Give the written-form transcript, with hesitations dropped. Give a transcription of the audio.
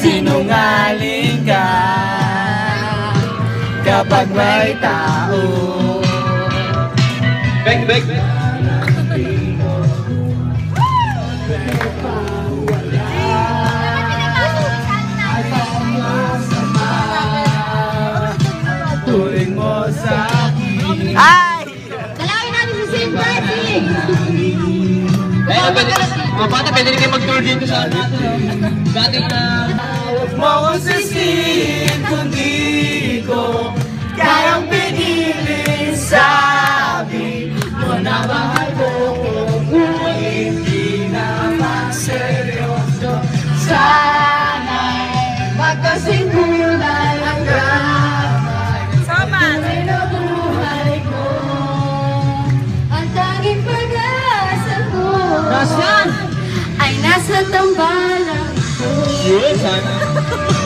Sinungaling ka kapag may tao. Bek, bek. Turing mo sa akin. Ay! Dalawin natin si St. Patrick! Mga bata, pwede rin kayo mag-tour dito sa dating Huwag mo akong sisihin kung di ko kayang pinili. Sabi mo na mahal ko kung hindi naman seryoso. Sana'y magkasing kulay ang gamay. Tunay na buhay ko. Ang tanging pag-asa ko Nasaan? ay nasa tambalan ko. Yes, sana.